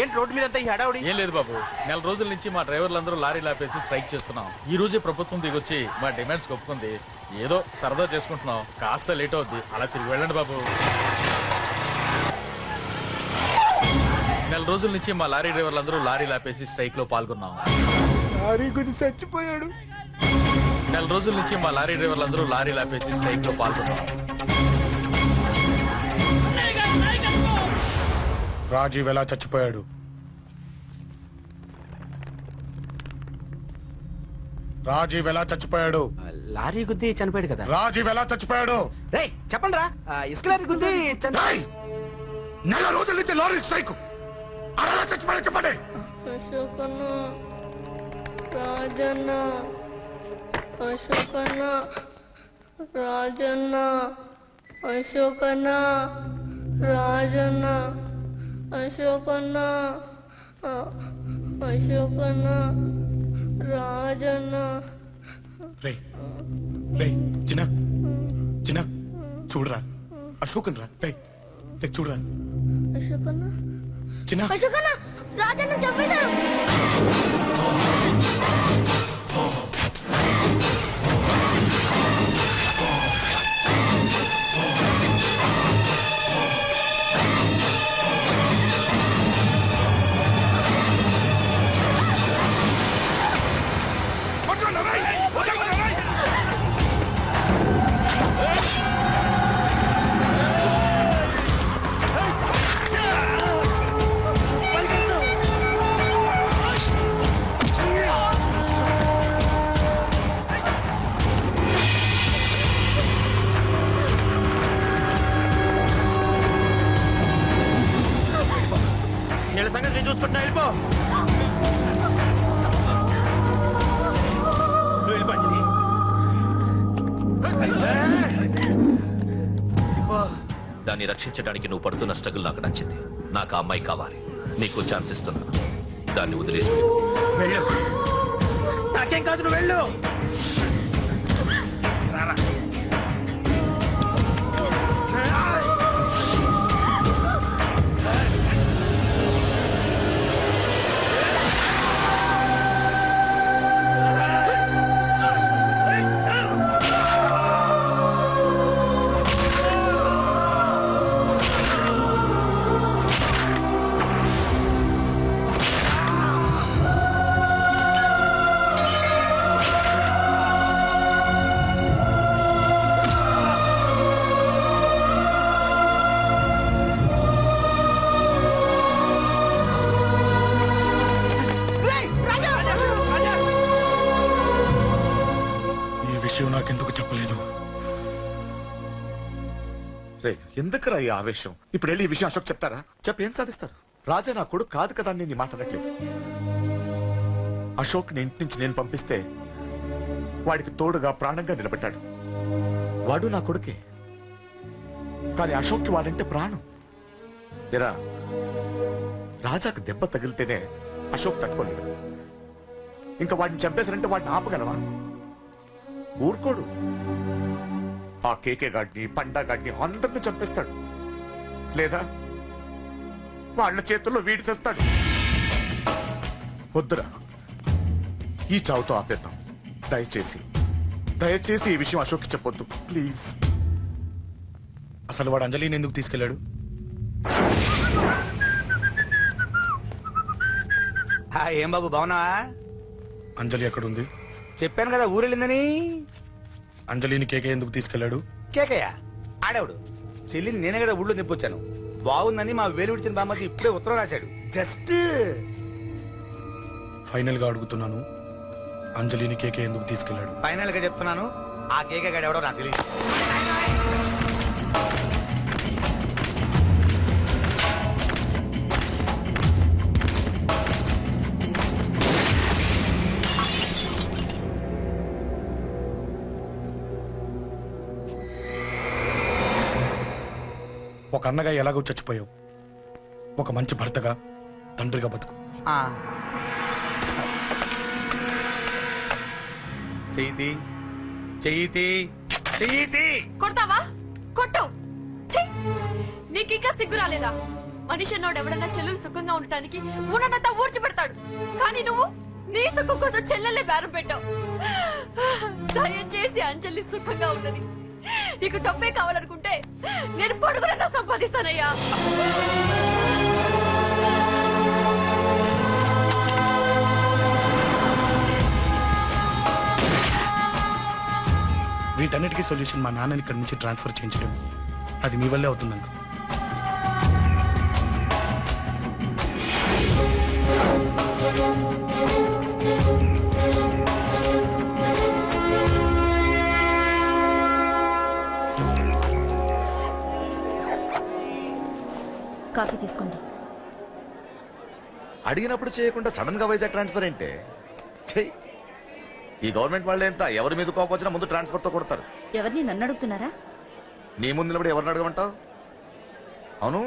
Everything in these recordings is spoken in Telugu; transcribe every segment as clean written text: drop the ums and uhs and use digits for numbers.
ఏంటి రోడ్డు మీద అంతా ఈ హడావుడి? ఏం లేదు బాబు, నెల రోజుల నుంచి మా డ్రైవర్లందరూ లారీలు ఆపేసి స్ట్రైక్ చేస్తున్నాం. ఈ రోజే ప్రభుత్వం దిగొచ్చి మా డిమాండ్స్ ఒప్పుకుంది. ఏదో సరదా చేసుకుంటున్నాం, కాస్త లేట్ అవుద్ది, అలా తిరిగి వెళ్ళండి బాబు. నెల రోజుల నుంచి మా లారీ డ్రైవర్లందరూ లారీలు ఆపేసి స్ట్రైక్ లో పాల్గొన్నాం. లారీ గుద్ది చచ్చిపోయాడు. నెల రోజుల నుంచి మా లారీ డ్రైవర్లందరూ లారీలు ఆపేసి స్ట్రైక్ లో పాల్గొన్నాం. రాజీవ్ ఎలా చచ్చిపోయాడు? రాజీవ్ ఎలా చచ్చిపోయాడు? లారీ గుద్ది చనిపోయాడు కదా. రాజీవ్ ఎలా చచ్చిపోయాడు? రేయ్ చెప్పండి రా. ఇసుక లారీ గుద్ది నెల రోజుల నుంచి లారీ స్ట్రైక్, అలా చచ్చిపోయాడు చెప్పండి. అశోకన్న, రాజన్న, అశోకన్న, రాజన్న, అశోకన్న, రాజన్న, అశోకన్న, అశోకన్న, రాజన్న. రే రే చిన్న చిన్న చూడరా, అశోకన్ రా. రే రే చూడరా. అశోకన్న, చిన్న అశోకన్న, రాజన్న చంపేశారు. సంగతి నేను చూసుకుంటున్నా. వెళ్ళిపో. దాన్ని రక్షించడానికి నువ్వు పడుతున్న స్ట్రగుల్ నాకు నచ్చింది. నాకు ఆ అమ్మాయి కావాలి. నీకు ఛాన్స్ ఇస్తున్నాను, దాన్ని వదిలేసి వెళ్ళు. నాకేం కాదు, నువ్వు వెళ్ళు. నాకెందుకు చెప్పలేదు? ఎందుకురా ఈ ఆవేశం? ఇప్పుడు వెళ్ళి ఈ విషయం అశోక్ చెప్తారా? చెప్పి ఏం సాధిస్తారు? రాజా నా కొడుకు కాదు కదా అని నేను మాట్లాడట్లేదు. అశోక్ ని ఇంటి నుంచి నేను పంపిస్తే వాడికి తోడుగా ప్రాణంగా నిలబెట్టాడు. వాడు నా కొడుకే, కానీ అశోక్కి వాడంటే ప్రాణం. ఎరా, రాజాకు దెబ్బ తగిలితేనే అశోక్ తట్టుకోలేడు. ఇంకా వాడిని చంపేశారంటే వాడిని ఆపగలవా? ఊరుకోడు. ఆ కేకే గాడిని, పండా గాడిని అందరిని చంపేస్తాడు, లేదా వాళ్ళ చేతుల్లో వీడి చేస్తాడు. వద్దురా, ఈ చావుతో ఆపేద్దాం. దయచేసి దయచేసి ఈ విషయం అశోక్ చెప్పొద్దు ప్లీజ్. అసలు వాడు అంజలిని ఎందుకు తీసుకెళ్లాడు? ఏం బాబు బాగున్నావా? అంజలి ఎక్కడుంది? చెప్పాను కదా ఊరెళ్ళిందని. అంజలిని కేకే ఎందుకు తీసుకెళ్లాడు? కేకయ్య ఆడేవుడు. చెల్లిని నేనే కదా ఊళ్ళో తెప్పొచ్చాను. బాగుందని మా వేలు విడిచిన బామ్మకి ఇప్పుడే ఉత్తరం రాశాడు. జస్ట్ ఫైనల్ గా అడుగుతున్నాను, అంజలిని కేకే ఎందుకు తీసుకెళ్లాడు? ఫైనల్ గా చెప్తున్నాను, ఆ కేకే గాడు ఎవడో నాకు తెలియదు. ఒక అన్నగా ఎలాగో చచ్చిపోయావు, ఒక మంచి భర్తగా, తండ్రిగా బతుకు. చెయ్యితి చెయ్యితి చెయ్యితి. కొడతావా? కొట్టు. నీకింకా సిగ్గు రాలేదా? మనిషి అన్నోడు ఎవడన్నా చెల్లెలు సుఖంగా ఉండటానికి ఉన్నదంతా ఊడ్చిపెడతాడు. కానీ నువ్వు నీ సుఖం కోసం చెల్లెలే బేరం పెట్టావు. దయచేసి అంజలి సుఖంగా ఉండని. నీకు డబ్బే కావాలనుకుంటే నేను పడుకునన్నా సంపాదిస్తానయ్యా. వీటన్నిటికీ సొల్యూషన్ మా నాన్నని ఇక్కడి నుంచి ట్రాన్స్ఫర్ చేయించడం. అది మీ వల్లే అవుతుంది అంకుల్. కాఫీ తీసుకోండి. అడిగినప్పుడు చేయకుండా సడన్ గా వైజాగ్ ట్రాన్స్ఫర్ ఏంటే? చెయ్యి. ఈ గవర్నమెంట్ వాళ్ళే ఎంత ఎవరి మీద కోపం వచ్చినా ముందు ట్రాన్స్ఫర్ తో కొడతారు. ఎవరిని నన్ను అడుగుతున్నారా? నీ ముందు నిలబడి ఎవరిని అడగమంటావు? అవును,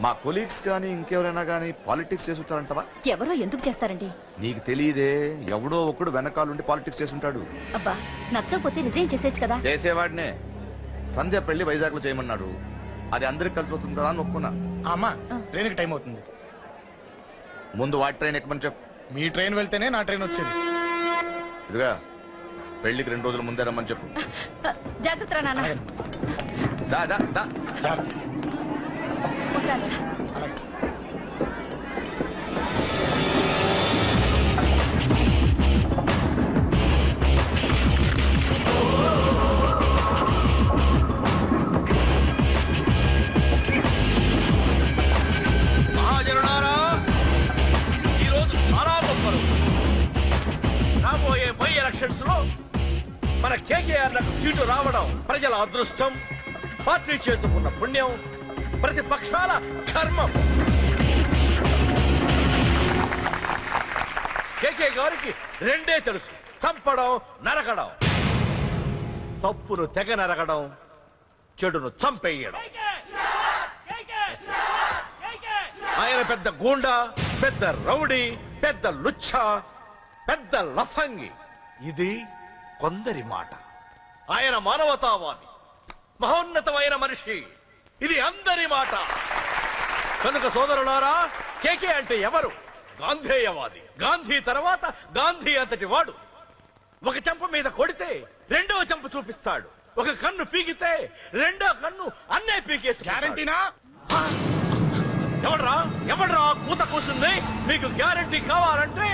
మా కొలీగ్స్ కానీ ఇంకెవరైనా కానీ పాలిటిక్స్ చేస్తుంటారంటవా? ఎవరో ఎందుకు చేస్తారండి? నీకు తెలియదే, ఎవడో ఒకడు వెనకాలండి పాలిటిక్స్ చేస్తుంటాడు. అబ్బా, నచ్చకపోతే రిజైన్ చేసేచ్చు కదా. చేసేవాడినే. సంధ్య పెళ్లి వైజాగ్ లో చేయమన్నాడు. అది అందరికి కలిసి వస్తుంది కదా అని ఒప్పుకున్నా. అమ్మా, ట్రైన్కి టైం అవుతుంది. ముందు వాటి ట్రైన్ ఎక్కమని చెప్పు. మీ ట్రైన్ వెళ్తేనే నా ట్రైన్ వచ్చేది. ఇదిగా పెళ్లికి 2 రోజుల ముందే రమ్మని చెప్పు. జాగ్రత్త నాన్న. దా దా దా. ఉంటాను. మహాజనులారా, ఈరోజు చాలా గొప్ప రోజు. రాబోయే బై ఎలక్షన్స్ లో మన కేకేఆర్ నాకు సీటు రావడం ప్రజల అదృష్టం, పార్టీ చేసుకున్న పుణ్యం, ప్రతిపక్షాల కర్మం. కేకే గారికి రెండే తెలుసు: చంపడం, నరకడం. తప్పును తెగ నరకడం, చెడును చంపేయడం. ఆయన పెద్ద గూండా, పెద్ద రౌడీ, పెద్ద లుచ్చ, పెద్ద లఫంగి. ఇది కొందరి మాట. ఆయన మానవతావాది, మహోన్నతమైన మనిషి. ఇది అందరి మాట. కనుక సోదరులారా, కేకే అంటే ఎవరు? గాంధేయవాది. గాంధీ తర్వాత గాంధీ అంతటి వాడు. ఒక చెంప మీద కొడితే రెండవ చెంప చూపిస్తాడు. ఒక కన్ను పీకితే రెండో కన్ను అన్నే పీకేసి. గ్యారంటీనా? ఎవడ్రా కూత కూర్చుంది? మీకు గ్యారంటీ కావాలంటే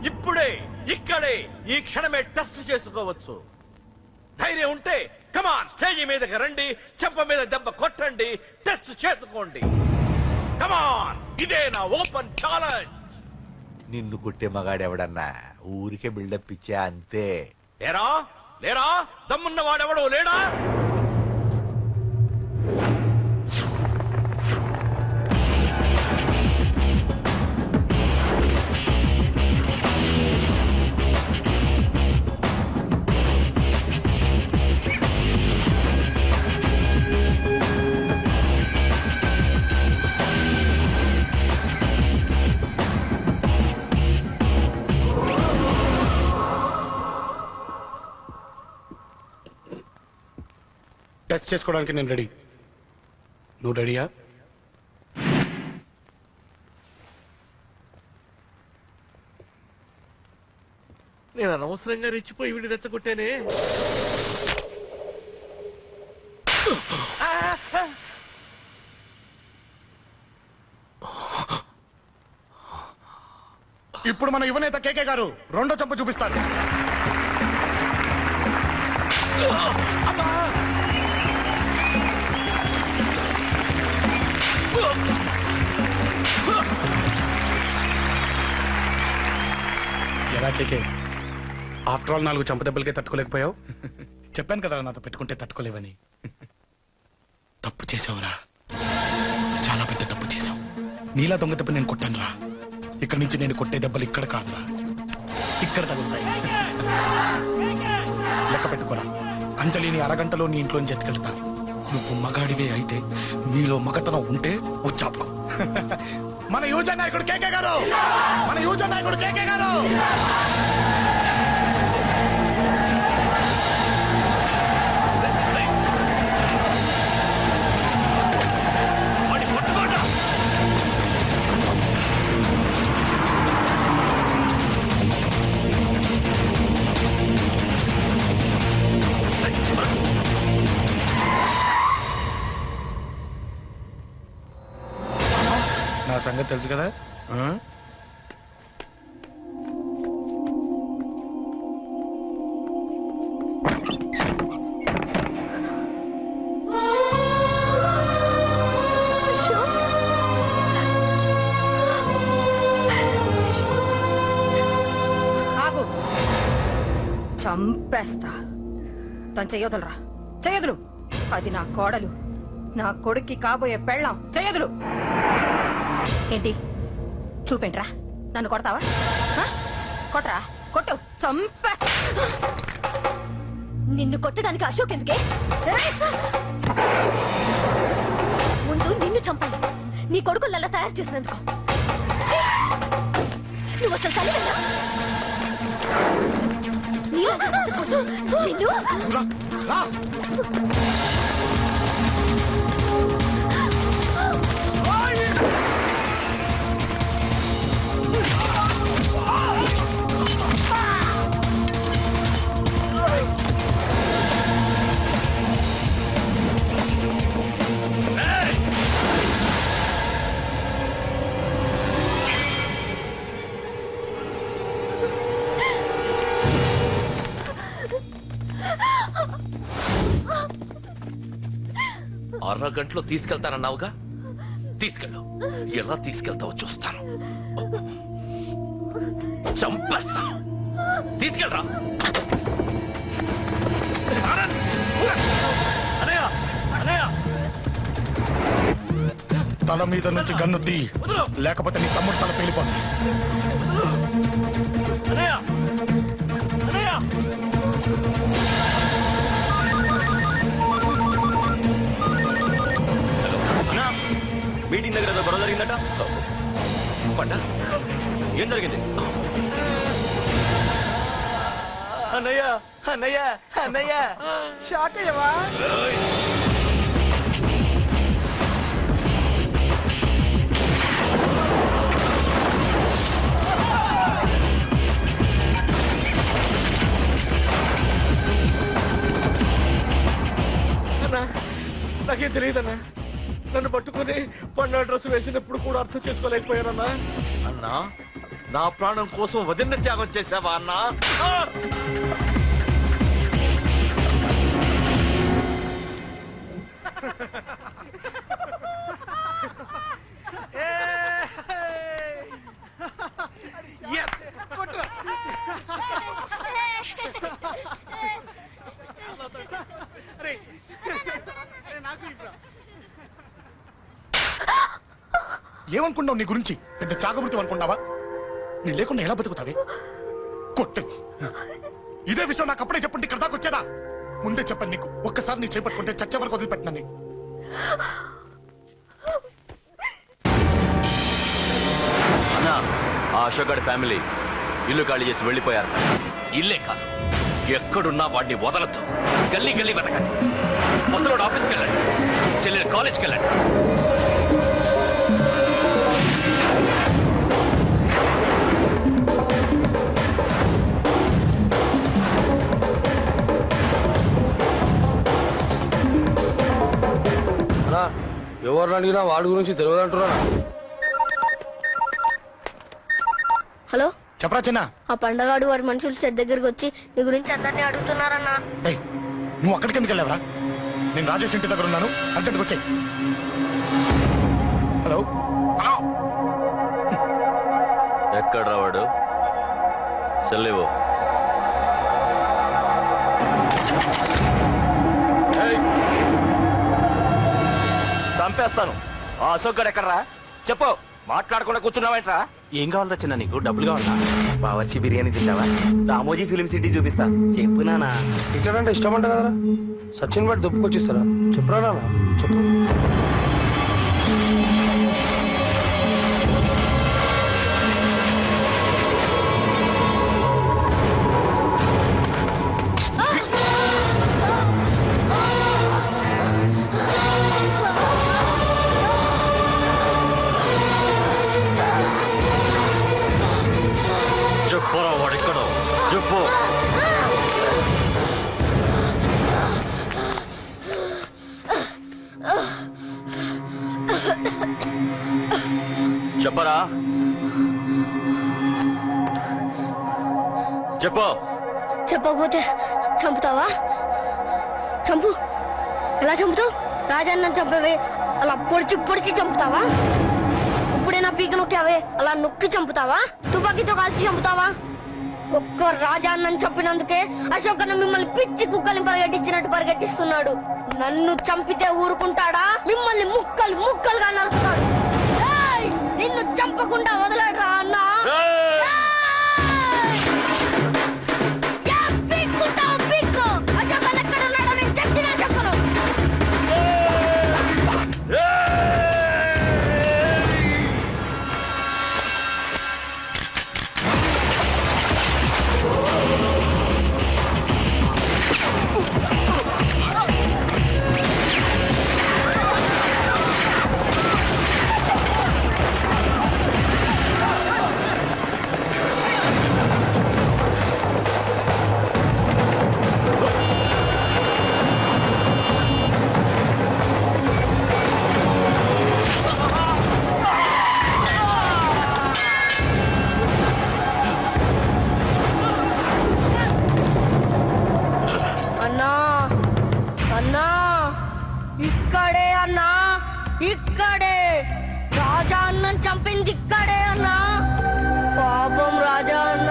ఇప్పుడే, ఇక్కడే, ఈ క్షణమే టెస్ట్ చేసుకోవచ్చు. ధైర్యం ఉంటే కమాన్, స్టేజీ మీదకి రండి, చెంప మీద దెబ్బ కొట్టండి, టెస్ట్ చేసుకోండి. కమాన్, ఇదే నా ఓపెన్ ఛాలెంజ్. నిన్ను కొట్టే మగాడెవడన్నా ఊరికే బిల్డప్ ఇచ్చా అంతే. లేరా లేరా, దమ్మున్న వాడెవడో లేడా? టెస్ట్ చేసుకోవడానికి నేను రెడీ. నువ్వు రెడీయా? నేను అనవసరంగా రెచ్చిపోయి వీడిని రెచ్చగొట్టానే. ఇప్పుడు మన యువనేత కేకే గారు రెండో చెంప చూపిస్తారు. ఎలా కేకే, ఆఫ్టర్ ఆల్ 4 చంప దెబ్బలకే తట్టుకోలేకపోయావు? చెప్పాను కదా నాతో పెట్టుకుంటే తట్టుకోలేవని. తప్పు చేసావురా, చాలా పెద్ద తప్పు చేసావు. నీలా దొంగ దెబ్బ నేను కొట్టాను రా. ఇక్కడి నుంచి నేను కొట్టే దెబ్బలు ఇక్కడ కాదురా, ఇక్కడ తగులుతాయి. లెక్క పెట్టుకోరా, అంజలిని అరగంటలో నీ ఇంట్లోంచి ఎత్తుకెళ్తా. నువ్వు మగాడివే అయితే, నీలో మగతనం ఉంటే వచ్చాపుకో. మన యువజన నాయకుడు కేకే గారు, మన యువజన నాయకుడు కేకే గారు. పట్టుకోండి. నా సంగతి తెలుసు కదా. ఆగు, చంపేస్తా. తను చెయ్యొదలరా, చెయ్యదులు. అది నా కోడలు, నా కొడుక్కి కాబోయే పెళ్ళాం. చెయ్యదులు. ఏంటి చూపేంట్రా? నన్ను కొడతావా? కొట్రా, కొట్టు, చంపేస్తా. నిన్ను కొట్టడానికి అశోక్ ఎందుకే? ముందు నిన్ను చంపాలి, నీ కొడుకులలా తయారు చేసినందుకు. నువ్వు అసలు తల్లిదండ్రా? నిన్ను అరగంటలో తీసుకెళ్తానన్నావుగా, తీసుకెళ్ళు. ఎలా తీసుకెళ్తావో చూస్తాను. చంపేస్తా. తీసుకెళ్ళరా. తల మీద నుంచి గన్ను తీ, లేకపోతే నీ తమ్ముడు తల పేలిపోతుంది. మీటింగ్ దగ్గర ఏదో గొడవ జరిగిందట. పంట ఏం జరిగింది? అన్నయ్య, అన్నయ్య, అన్నయ్య, షాక్ అయ్యవా? నాకేం తెలియదన్నా. నన్ను పట్టుకుని పండుగ డ్రెస్ వేసినప్పుడు కూడా అర్థం చేసుకోలేకపోయానన్నా. అన్నా, నా ప్రాణం కోసం వదిన త్యాగం చేసావా అన్నా? ఏమనుకున్నావు నీ గురించి? పెద్ద చాగమృతం అనుకున్నావా? నీ లేకుండా ఎలా బతుకుతావే? కొట్టు. ఇదే విషయం నాకు అప్పుడే చెప్పండి, ఇక్కడ దాకా వచ్చేదా? ముందే చెప్పండి నీకు. ఒక్కసారి నీ చేపట్టుకుంటే చచ్చే వరకు వదిలిపెట్టినని. అన్నా, ఆ అశోక్ గారి ఫ్యామిలీ ఇల్లు ఖాళీ చేసి వెళ్ళిపోయారు. ఇల్లే కాదు, ఎక్కడున్నా వాడిని వదలద్దు. గల్లీ గల్లీ వెతకండి. ముసలోడు ఆఫీస్కి వెళ్ళండి, చెల్లెలు కాలేజ్కి వెళ్ళండి. ఎవరు అడిగినా వాడి గురించి తెలియదంటున్నా. హలో, చెప్పరా చిన్న? ఆ పండగాడు వాడి మనుషులు సెట్ దగ్గరికి వచ్చి నీ గురించి అందరినీ అడుగుతున్నారన్నా. నువ్వు అక్కడికి ఎందుకు వెళ్ళావరా? నేను రాజేష్ ఇంటి దగ్గర ఉన్నాను, అర్జెంట్గా వచ్చాయి. హలో హలో, ఎక్కడ రావాడు? సెల్లేవో. చంపేస్తాను. ఆ అశోక్ గడు ఎక్కడరా? చెప్పు. మాట్లాడకుండా కూర్చున్నావేంట్రా? ఏం కావాలరా చిన్న? నీకు డబ్బులు కావాలా? బావర్చి బిర్యానీ తింటావా? రామోజీ ఫిలిం సిటీ చూపిస్తా. చెప్పు నానా. టికెట్ అంటే ఇష్టం అంట కదరా? సచిన్ బట్టి దుప్పుకొచ్చిస్తారా? చెప్పురా నాన్న, చెప్పు. చెప్పురా, వాడిక్కడో చెప్పు. చెప్పరా చెప్పు. చెప్పకపోతే చంపుతావా? చంపు. ఎలా చంపుతావు? రాజాన్న చంపవే అలా పొడిచి పొడిచి చంపుతావా? ఇప్పుడైనా పీక నొక్కావే అలా నొక్కి చంపుతావా? తుపాకీతో కాల్చి చంపుతావా? ఒక్క రాజాన్నని చంపినందుకే అశోక్ అన్న మిమ్మల్ని పిచ్చి కుక్కల్ని పరిగెట్టించినట్టు పరిగెట్టిస్తున్నాడు. నన్ను చంపితే ఊరుకుంటాడా? మిమ్మల్ని ముక్కలు ముక్కలుగా నరుకుతాడు. నిన్ను చంపకుండా వదలడరా అన్న. అశోక్ అన్న ఎక్కడ ఉన్నాడో నేను చచ్చినా చెప్పను. ఇక్కడే రాజా అన్నం చంపింది ఇక్కడే అన్నా. పాపం రాజా అన్న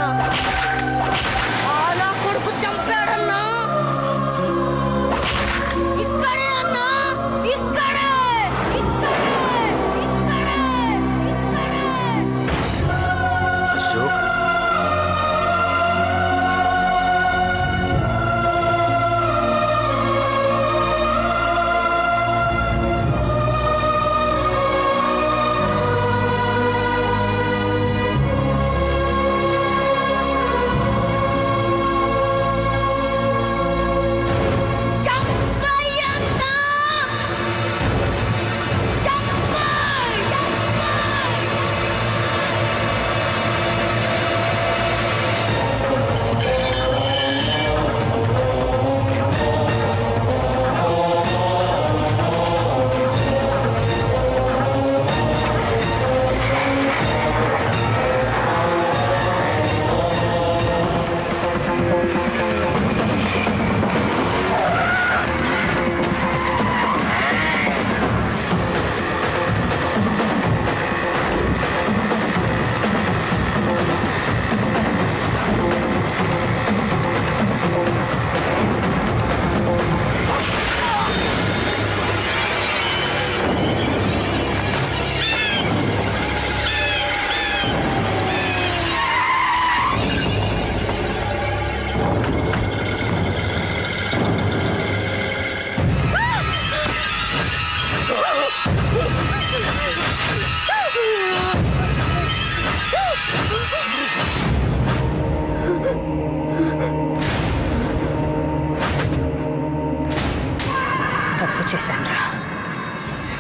నా కొడుకు చంపాడన్నా. ఇక్కడే అన్నా, ఇక్కడే ఇక్కడే ఇక్కడే ఇక్కడే. అశోక్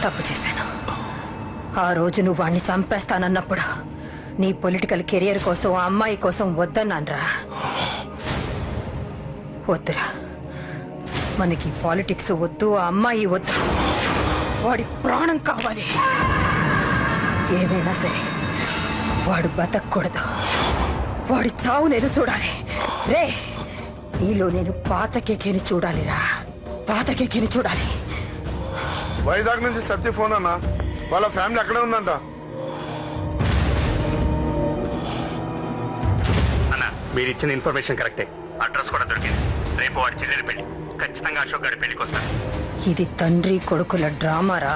తప్పు చేశాను. ఆ రోజు నువ్వు వాణ్ణి చంపేస్తానన్నప్పుడు నీ పొలిటికల్ కెరియర్ కోసం ఆ అమ్మాయి కోసం వద్దన్నాన్రా. వద్దురా, మనకి పాలిటిక్స్ వద్దు, ఆ అమ్మాయి వద్దు, వాడి ప్రాణం కావాలి. ఏమైనా సరే వాడు బతకూడదు, వాడి చావు నేను చూడాలి. రే, నీలో నేను పాతకేకేని చూడాలిరా, పాతకేకేని చూడాలి. వైజాగ్ నుంచి సత్య ఫోన్ అన్నా, వాళ్ళ ఫ్యామిలీ అక్కడే ఉందంట. అన్న, మీరు ఇచ్చిన ఇన్ఫర్మేషన్ కరెక్టే, అడ్రస్ కూడా దొరికింది. రేపు వాడి చెల్లెలి పెళ్లి, ఖచ్చితంగా అశోక్ గారి పెళ్లికి వస్తాను. ఇది తండ్రి కొడుకుల డ్రామారా.